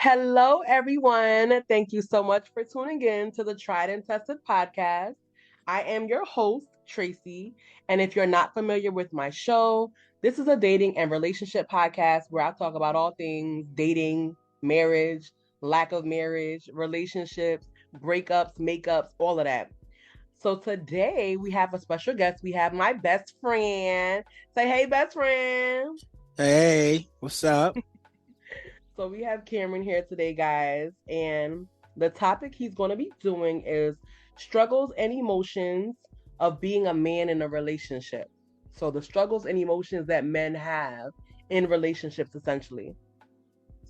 Hello, everyone. Thank you so much for tuning in to the Tried and Tested podcast. I am your host, Tracy. And if you're not familiar with my show, this is a dating and relationship podcast where I talk about all things dating, marriage, lack of marriage, relationships, breakups, makeups, all of that. So today we have a special guest. We have my best friend. Say, hey, best friend. Hey, what's up? So we have Cameron here today, guys, and the topic he's going to be doing is struggles and emotions of being a man in a relationship. So the struggles and emotions that men have in relationships, essentially.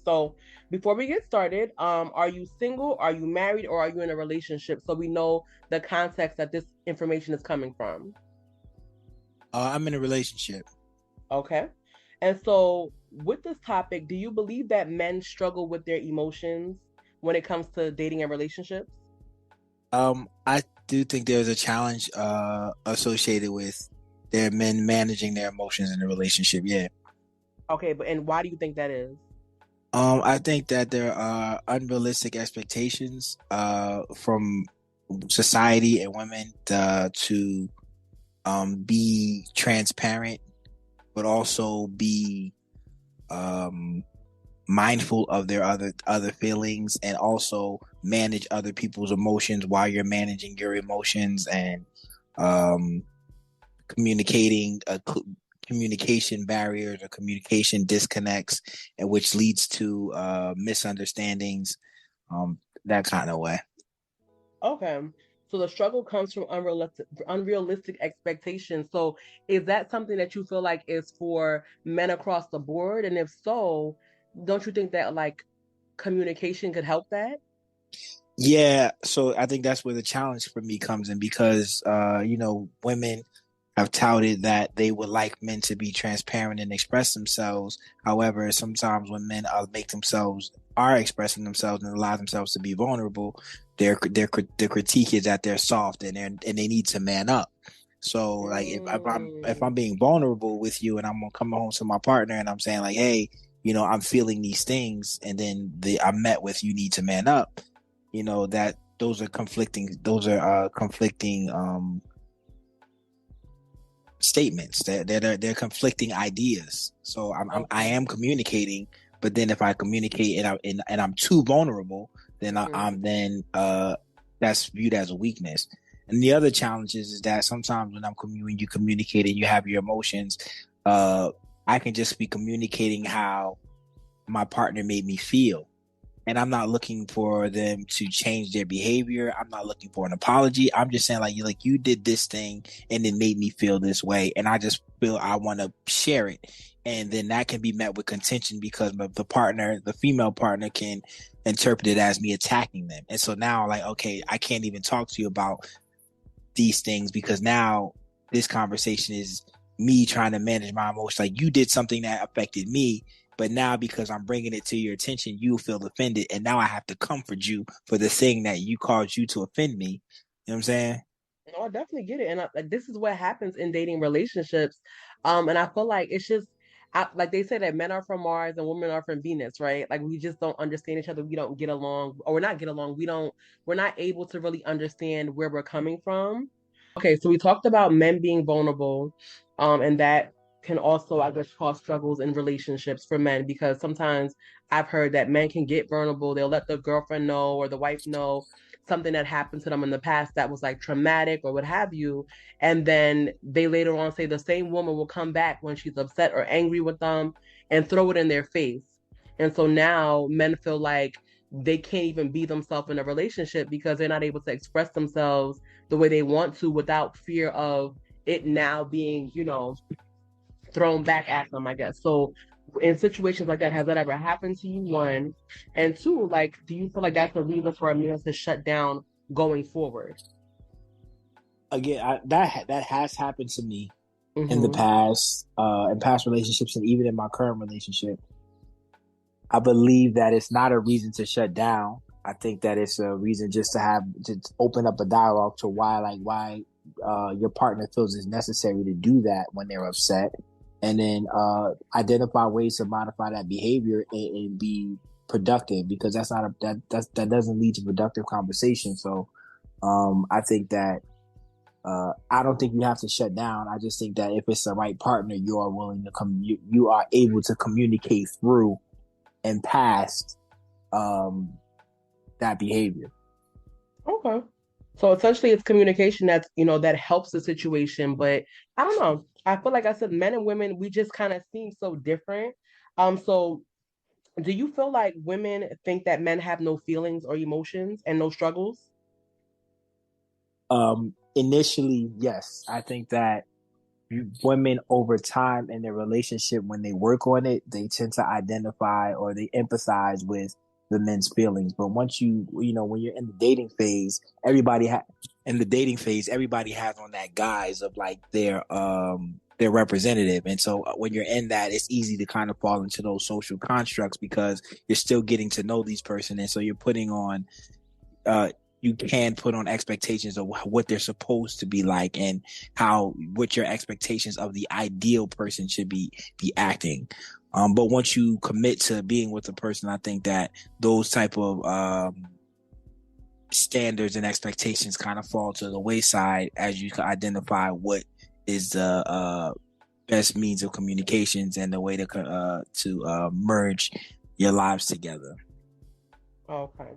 So before we get started, are you single, are you married, or are you in a relationship? So we know the context that this information is coming from. I'm in a relationship. Okay. And so, with this topic, do you believe that men struggle with their emotions when it comes to dating and relationships? I do think there's a challenge associated with their men managing their emotions in a relationship. Yeah. Okay, but and why do you think that is? I think that there are unrealistic expectations from society and women to be transparent, but also be um mindful of their other feelings and also manage other people's emotions while you're managing your emotions and um communicating communication barriers or communication disconnects, and which leads to misunderstandings, that kind of way. Okay. So the struggle comes from unrealistic expectations. So is that something that you feel like is for men across the board? And if so, don't you think that like communication could help that? Yeah, so I think that's where the challenge for me comes in because women have touted that they would like men to be transparent and express themselves. However, sometimes when men are expressing themselves and allow themselves to be vulnerable, their critique is that they're soft and they need to man up. So like if Mm, I'm being vulnerable with you and I'm gonna come home to my partner and I'm saying like, hey, I'm feeling these things, and then I'm met with you need to man up. That those are conflicting. Those are conflicting statements. They're conflicting ideas. So I okay. am communicating, but then if I communicate and I'm too vulnerable, then Hmm. that's viewed as a weakness. And the other challenge is that sometimes when you communicate and you have your emotions, uh, I can just be communicating how my partner made me feel, and I'm not looking for them to change their behavior. I'm not looking for an apology. I'm just saying you did this thing and it made me feel this way, and I just feel I want to share it. And then that can be met with contention because the female partner can interpret it as me attacking them. And so now like, okay, I can't even talk to you about these things because now this conversation is me trying to manage my emotions. Like you did something that affected me, but now because I'm bringing it to your attention, you feel offended, and now I have to comfort you for the thing that you caused you to offend me. You know what I'm saying? No, I definitely get it, and like this is what happens in dating relationships, and I feel like it's just, like they say that men are from Mars and women are from Venus, right? Like we just don't understand each other. We don't get along, or we're not get along. We're not able to really understand where we're coming from. Okay, so we talked about men being vulnerable, and that can also, I guess, cause struggles in relationships for men because sometimes I've heard that men can get vulnerable. They'll let the girlfriend know or the wife know something that happened to them in the past that was like traumatic or what have you. And then they later on say the same woman will come back when she's upset or angry with them and throw it in their face. And so now men feel like they can't even be themselves in a relationship because they're not able to express themselves the way they want to without fear of it now being, thrown back at them, I guess. So in situations like that, has that ever happened to you? One. And two, like, do you feel like that's a reason for a man to shut down going forward? Again, that has happened to me in the Mm-hmm. past, in past relationships, and even in my current relationship. I believe that it's not a reason to shut down. I think that it's a reason just to open up a dialogue to why your partner feels it's necessary to do that when they're upset, and then identify ways to modify that behavior and be productive, because that doesn't lead to productive conversation. So I think that I don't think you have to shut down. I just think that if it's the right partner, you are willing to you are able to communicate through and past um, that behavior. Okay. So essentially it's communication that's, that helps the situation, but I don't know. I feel like I said men and women, we just kind of seem so different. So do you feel like women think that men have no feelings or emotions and no struggles? Initially, yes, I think that women over time in their relationship, when they work on it, they tend to identify or they empathize with the men's feelings. But once when you're in the dating phase, everybody has on that guise of like their representative. And so when you're in that, it's easy to kind of fall into those social constructs because you're still getting to know these person. And so you're putting on uh, you can put on expectations of what they're supposed to be like and what your expectations of the ideal person should be acting. But once you commit to being with a person, I think that those type of standards and expectations kind of fall to the wayside as you can identify what is the best means of communications and the way to merge your lives together. Okay.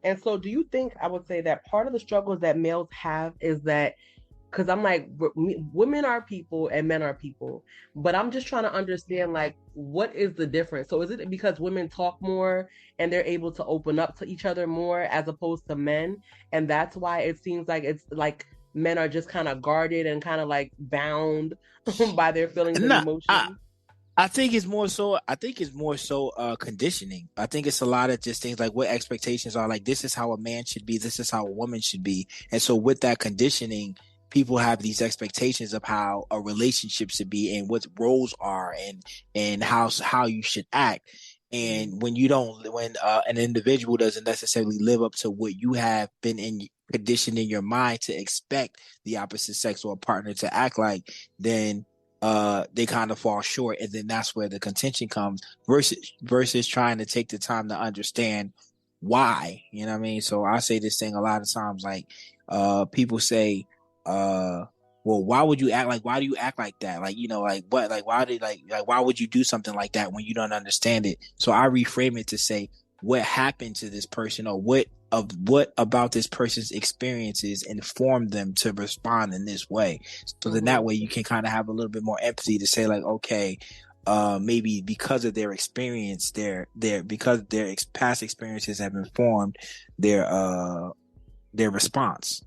And so do you think I would say that part of the struggles that males have is that because I'm like, women are people and men are people, but I'm just trying to understand like what is the difference? So is it because women talk more and they're able to open up to each other more as opposed to men, and that's why it seems like it's like men are just kind of guarded and kind of like bound by their feelings and No, emotions? I think it's more so. I think it's more so conditioning. I think it's a lot of just things like what expectations are. Like this is how a man should be. This is how a woman should be. And so with that conditioning, people have these expectations of how a relationship should be and what roles are and how you should act. Mm-hmm. And when an individual doesn't necessarily live up to what you have been conditioned in your mind to expect the opposite sex or a partner to act like, then they kind of fall short, and then that's where the contention comes versus trying to take the time to understand why. You know what I mean? So I say this thing a lot of times, like people say, well, why would you act like why do you act like that? Like, like what, like why did like why would you do something like that when you don't understand it? So I reframe it to say, what happened to this person, or what about this person's experiences informed them to respond in this way. So then Mm-hmm. that way you can kind of have a little bit more empathy to say like, okay, maybe because of their experience, because their past experiences have informed their response.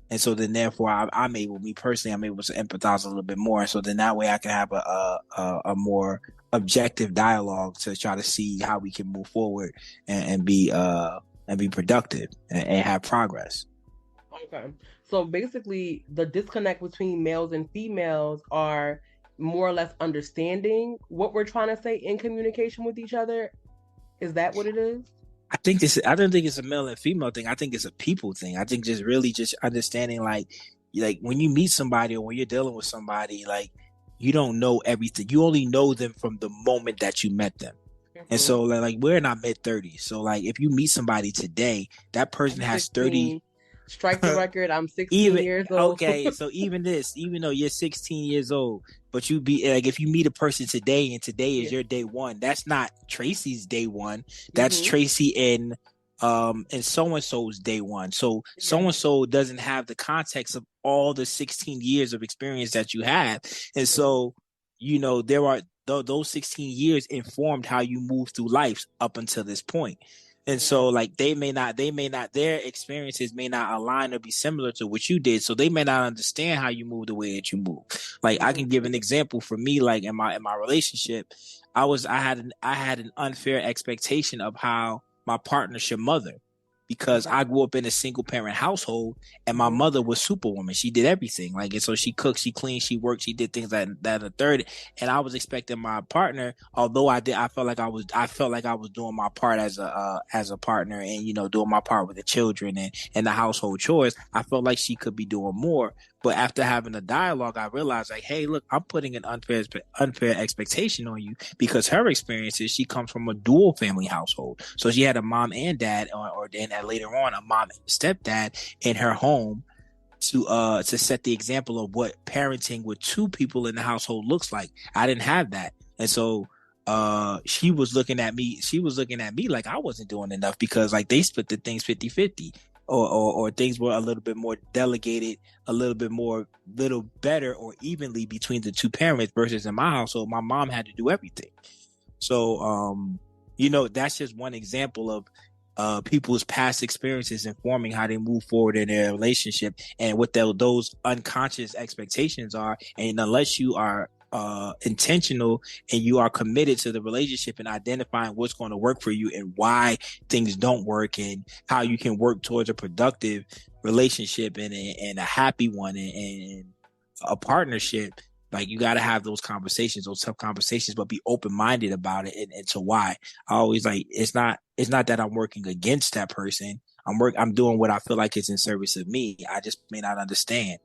And so then therefore I'm able, me personally, I'm able to empathize a little bit more. So then that way I can have a more objective dialogue to try to see how we can move forward and be productive and have progress. Okay. So basically, the disconnect between males and females are more or less understanding what we're trying to say in communication with each other. Is that what it is? I don't think it's a male and female thing. I think it's a people thing. I think just really just understanding like when you meet somebody or when you're dealing with somebody, like you don't know everything. You only know them from the moment that you met them. And Mm-hmm. so like we're in our mid-30s. So like if you meet somebody today, that person I'm has 30. 16. Strike the record. I'm 16 Even years old. okay, so even though you're 16 years old, but you be like if you meet a person today and today is Yeah. your day one, that's not Tracy's day one. That's Mm-hmm. Tracy and so and so's day one. So Yeah. and so doesn't have the context of all the 16 years of experience that you have. And Yeah. so, there are those 16 years informed how you move through life up until this point. And Yeah. so like their experiences may not align or be similar to what you did. So they may not understand how you move the way that you move. Like I Mm-hmm. can give an example for me, like in my relationship, I had an unfair expectation of how my partner should mother because Okay. I grew up in a single parent household and my Mm-hmm. mother was superwoman. She did everything. Like, and so she cooked, she cleaned, she worked, she did things that a third. And I was expecting my partner, although I felt like I was doing my part as a partner and, doing my part with the children and the household chores. I felt like she could be doing more, But after having a dialogue, I realized like, hey, look, I'm putting an unfair expectation on you because her experience is she comes from a dual family household. So she had a mom and dad, or then later on a mom and stepdad in her home to set the example of what parenting with two people in the household looks like. I didn't have that. And so she was looking at me like I wasn't doing enough because like they split the things 50-50, or things were a little bit more delegated, a little better or evenly between the two parents, versus in my household my mom had to do everything. So that's just one example of people's past experiences informing how they move forward in their relationship and what those unconscious expectations are. And unless you are intentional and you are committed to the relationship and identifying what's going to work for you and why things don't work and how you can work towards a productive relationship and a happy one, and a partnership, like you got to have those tough conversations, but be open minded about it, and to why. I always like it's not that I'm working against that person. I'm doing what I feel like is in service of me. I just may not understand.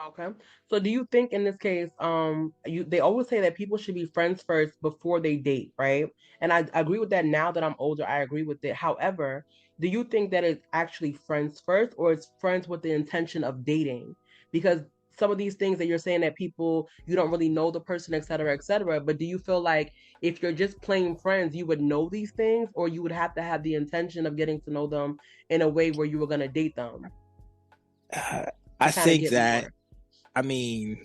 Okay. So do you think in this case, they always say that people should be friends first before they date, right? And I agree with that now that I'm older, I agree with it. However, do you think that it's actually friends first or it's friends with the intention of dating? Because some of these things that you're saying that people you don't really know the person, et cetera, et cetera. But do you feel like if you're just plain friends, you would know these things, or you would have to have the intention of getting to know them in a way where you were gonna date them Uh, to I kind of think get that more? I mean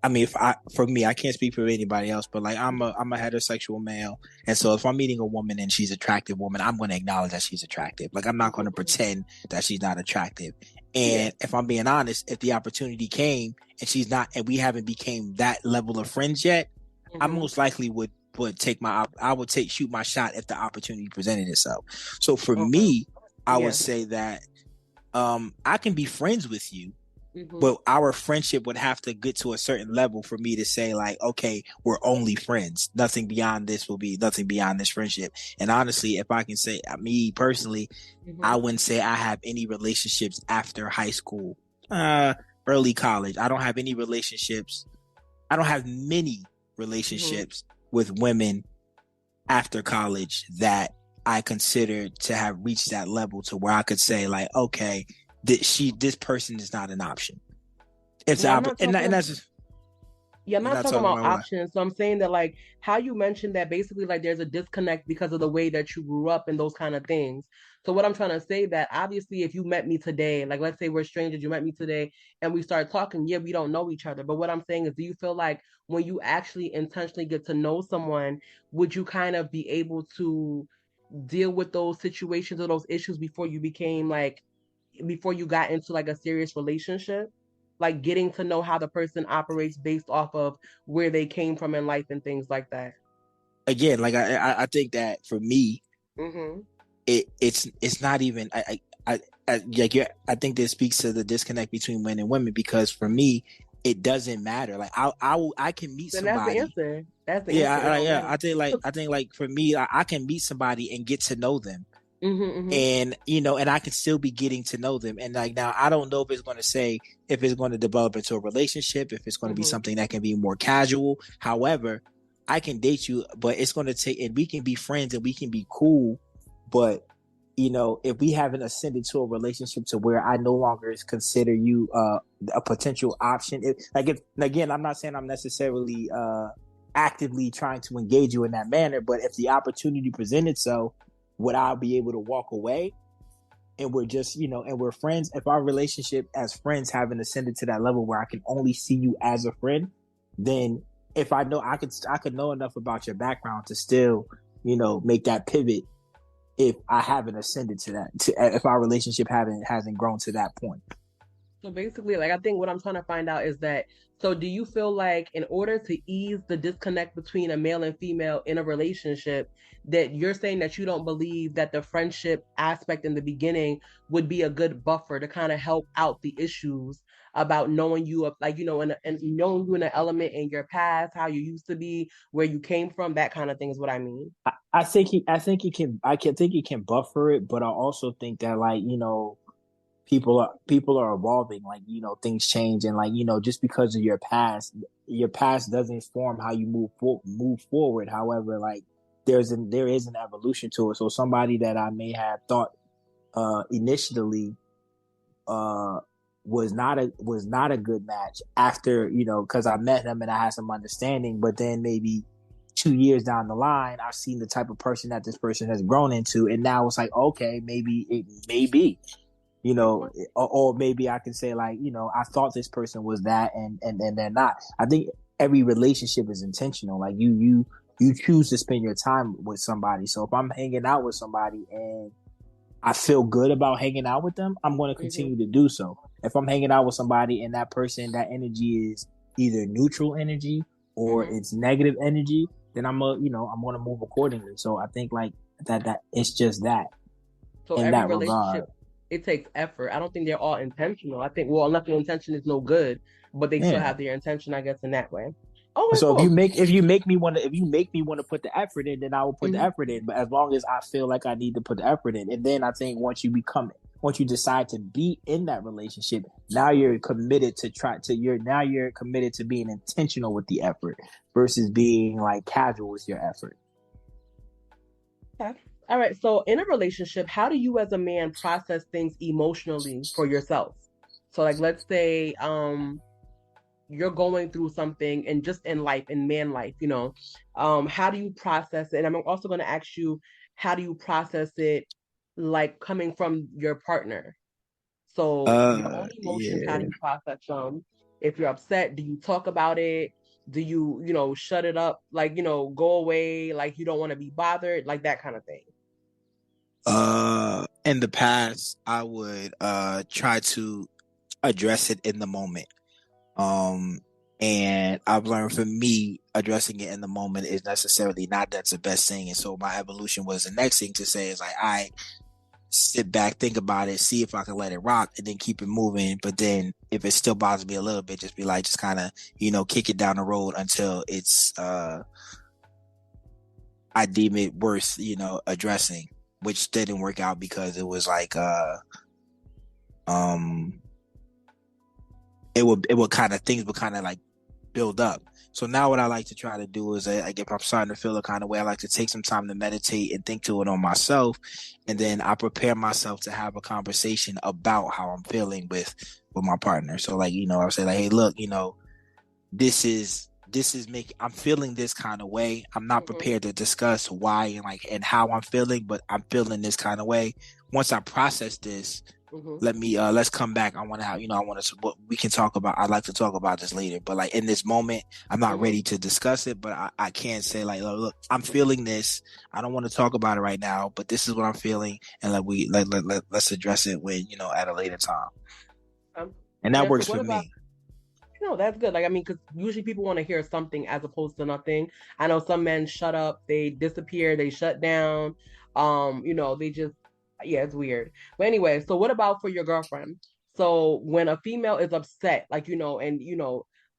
if I for me, I can't speak for anybody else, but like I'm a heterosexual male, and so if I'm meeting a woman and she's an attractive woman, I'm going to acknowledge that she's attractive. Like I'm not going to Mhm. pretend that she's not attractive. Yeah. And if I'm being honest, if the opportunity came and she's not, and we haven't became that level of friends yet, I Hmm. most likely would take my I would take shoot my shot if the opportunity presented itself. So for Okay. me, I would Yeah. say that I can be friends with you, Hmm. but our friendship would have to get to a certain level for me to say like, okay, we're only friends. Nothing beyond this will be nothing beyond this friendship. And honestly, if I can say me personally, I Hmm. wouldn't say I have any relationships after high school, uh, early college. I don't have any relationships. I don't have many Hmm. relationships with women after college that I consider to have reached that level to where I could say like, okay, this person is not an option. It's No, I'm not and talking. that's just, Yeah, I'm you're not not talking talking about about what? options. So I'm saying that like how you mentioned that basically like there's a disconnect because of the way that you grew up and those kind of things. So what I'm trying to say that obviously if you met me today, like let's say we're strangers, you met me today and we start talking, yeah, we don't know each other. But what I'm saying is, do you feel like when you actually intentionally get to know someone, would you kind of be able to deal with those situations or those issues before you became like before you got into like a serious relationship, like getting to know how the person operates based off of where they came from in life and things like that? Again, like I think that for me, Mm-hmm. it's not even like I think this speaks to the disconnect between men and women, because for me it doesn't matter. Like I can meet Then that's the somebody. answer. That's the Yeah, answer. It don't yeah. matter. I think like for me, I can meet somebody and get to know them, Mm-hmm. Mm-hmm. and and I can still be getting to know them. And like now, I don't know if it's going to develop into a relationship, if it's going to be Mm-hmm. something that can be more casual. However, I can date you, but it's going to take, and we can be friends and we can be cool, but if we haven't ascended to a relationship to where I no longer consider you a potential option, if again, I'm not saying I'm necessarily actively trying to engage you in that manner, but if the opportunity presented itself, would I be able to walk away? And we're just, and we're friends. If our relationship as friends haven't ascended to that level where I can only see you as a friend, then if I know I could know enough about your background to still, make that pivot if I haven't ascended to that, if our relationship hasn't grown to that point. So basically, like I think what I'm trying to find out is that so do you feel like in order to ease the disconnect between a male and female in a relationship, that you're saying that you don't believe that the friendship aspect in the beginning would be a good buffer to kind of help out the issues about knowing you up like and knowing you in an element in your past, how you used to be, where you came from, that kind of thing is what I mean. I think he can buffer it, but I also think that like people are evolving. Like, things change, and like, just because of your past doesn't form how you move forward. However, like, there is an evolution to it. So somebody that I may have thought initially uh was not a good match after, because I met him and I had some understanding, but then maybe 2 years down the line, I've seen the type of person that this person has grown into, and now it's like, okay, maybe it may be, Mhm. or maybe I can say, like, I thought this person was that, and they're not. I think every relationship is intentional. Like, you choose to spend your time with somebody. So if I'm hanging out with somebody and I feel good about hanging out with them, I'm going to Mhm. continue to do so. If I'm hanging out with somebody and that person, that energy is either neutral energy or Mhm. it's negative energy, then I'm going to move accordingly. So I think, like, that it's just that So in every that regard. relationship, it takes effort. I don't think they're all intentional. I think, well, unless the intention is no good, but they still Yeah. have their intention, I guess, in that way. Okay, So cool. if you make me want to put the effort in, then I will put the Hmm. effort in. But as long as I feel like I need to put the effort in, and then I think once you decide to be in that relationship, now you're committed to you're committed to being intentional with the effort versus being like casual with your effort. Okay. All right. So in a relationship, how do you as a man process things emotionally for yourself? So like let's say you're going through something and just in life, in man life, how do you process it? And I'm also going to ask you, how do you process it like coming from your partner? So your own emotions, how do Yeah. you process them? If you're upset, do you talk about it? Do you, shut it up, like, go away, like you don't want to be bothered, like that kind of thing? In the past, I would try to address it in the moment. Um, and I've learned, for me, addressing it in the moment is necessarily not that's the best thing. And so my evolution was the next thing to say is like, I sit back, think about it, see if I can let it rock, and then keep it moving. But then if it still bothers me a little bit, just be like, just kind of, kick it down the road until it's I deem it worth, addressing, which didn't work out because it was like um it would kind of things would kind of like build up. So now what I like to try to do is, like, if I'm starting to feel a kind of way, I like to take some time to meditate and think to it on myself, and then I prepare myself to have a conversation about how I'm feeling with my partner. So, like, I'll say like, hey, look, this is making, I'm feeling this kind of way. I'm not Mm-hmm. prepared to discuss why and how I'm feeling, but I'm feeling this kind of way. Once I process this, Mm-hmm. let's come back. I want to have, I want to, we can talk about, I'd like to talk about this later, but like in this moment, I'm not Mm-hmm. ready to discuss it, but I can say like, look, I'm feeling this. I don't want to talk about it right now, but this is what I'm feeling. And like, let's address it when, at a later time. Um, And that yeah, so works what for about, me. that's good. Like, I mean, because usually people want to hear something as opposed to nothing. I know some men shut up, they disappear, they shut down. They just, yeah, it's weird. But anyway, so what about for your girlfriend? So when a female is upset, like, and,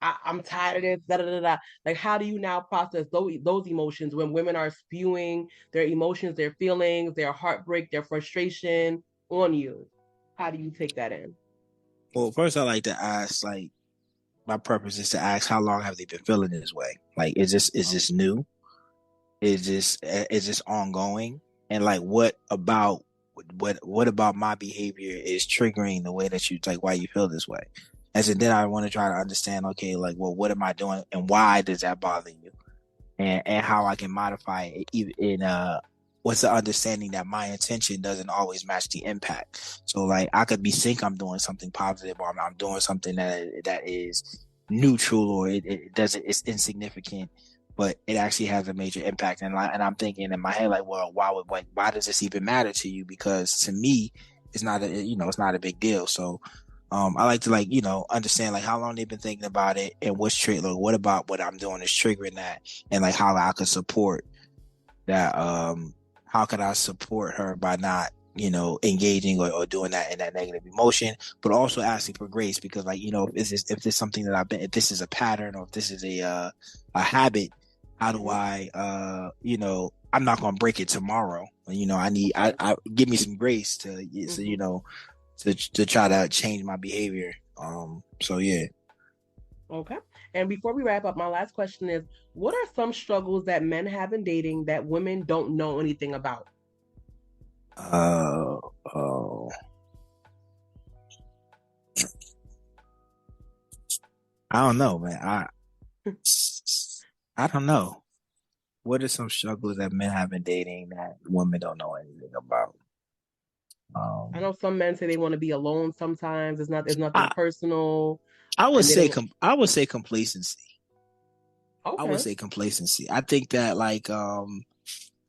I'm tired of this, da da da da. Like, how do you now process those emotions when women are spewing their emotions, their feelings, their heartbreak, their frustration on you? How do you take that in? Well, first I like to ask, like, my purpose is to ask, how long have they been feeling this way? Like, is this new? Is this ongoing? And like, what about my behavior is triggering the way that you, like, why you feel this way? As in, then I want to try to understand, okay, like, well, what am I doing and why does that bother you? And how I can modify it, even in what's the understanding that my intention doesn't always match the impact. So like, I could be think I'm doing something positive, or I'm doing something that is neutral, or it doesn't, it's insignificant, but it actually has a major impact. And I'm thinking in my head like, well, why does this even matter to you? Because to me, it's not a big deal. So I like to, like, understand like how long they've been thinking about it, and what about what I'm doing is triggering that, and like how I could support that. How could I support her by not, engaging, or doing that in that negative emotion, but also asking for grace, because like, if this is something that if this is a pattern, or if this is a habit, how do Mm-hmm. I, I'm not gonna break it tomorrow. I need, I give me some grace to, so, Mm-hmm. to try to change my behavior. So yeah. Okay. And before we wrap up, my last question is, what are some struggles that men have in dating that women don't know anything about? Uh, uh, I don't know, man. I don't know. What are some struggles that men have in dating that women don't know anything about? I Um, know some men say they want to be alone sometimes. It's nothing I personal I would and they say don't. I would say complacency. I would Okay. say complacency. I think that like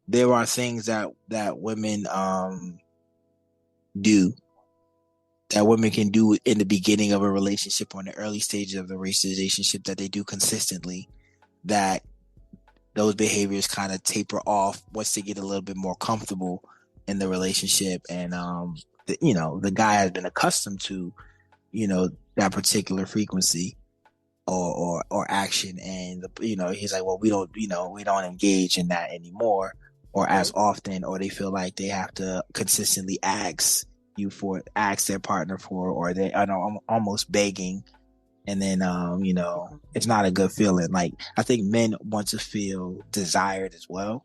there are things that women do that women can do in the beginning of a relationship or in the early stages of the relationship that they do consistently, that those behaviors kind of taper off once they get a little bit more comfortable in the relationship, and the guy has been accustomed to that particular frequency or action, and he's like, well, we don't engage in that anymore or as Hmm. often, or they feel like they have to consistently ask their partner for, or they are almost begging, and then Okay. it's not a good feeling. Like, I think men want to feel desired as well,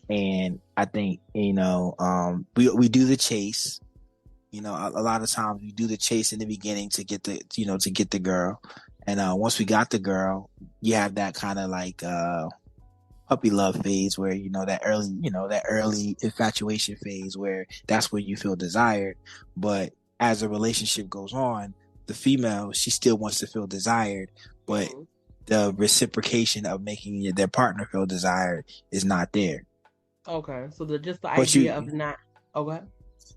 and I think we do the chase. A lot of times we do the chase in the beginning to get the girl, and once we got the girl, you have that kind of like puppy love phase where that early infatuation phase where that's when you feel desired. But as a relationship goes on, the female, she still wants to feel desired, but Hmm. the reciprocation of making their partner feel desired is not there. Okay. So just the But idea of you not. Okay.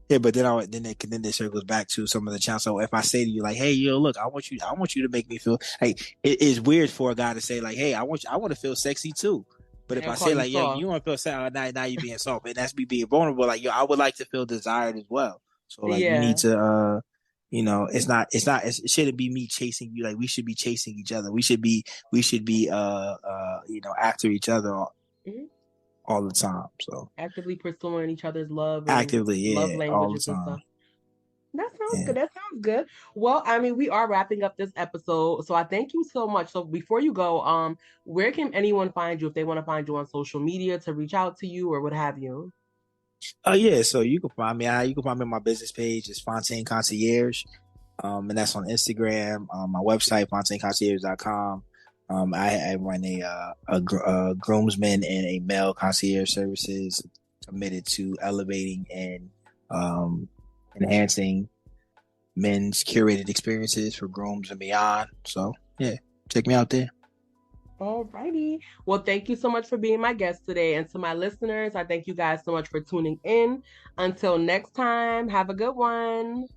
Yeah, but then it circles back to some of the chance. So if I say to you like, "Hey, yo, look, I want you to make me feel like," it is weird for a guy to say like, "Hey, I want to feel sexy too." But if And I call say you like, "Yo, soft. you want to feel sexy," now you're being soft, and that's me being vulnerable. Like, yo, I would like to feel desired as well. So like, you need Yeah. to, it shouldn't be me chasing you. Like, we should be chasing each other. We should be after each other Hmm. all the time. So Actively pursuing each other's love and actively, love yeah, all the languages and time. stuff. That sounds Yeah. good. That sounds good. Well, I mean, we are wrapping up this episode, so I thank you so much. So before you go, where can anyone find you if they want to find you on social media to reach out to you or what have you? Oh yeah, so you can find me. You can find me on my business page. It's Fontaine Concierge, and that's on Instagram. My website fontaineconcierge.com. I run a groomsman and a male concierge services, committed to elevating and enhancing men's curated experiences for grooms and beyond. So yeah, check me out there. Alrighty. Well, thank you so much for being my guest today. And to my listeners, I thank you guys so much for tuning in. Until next time, have a good one.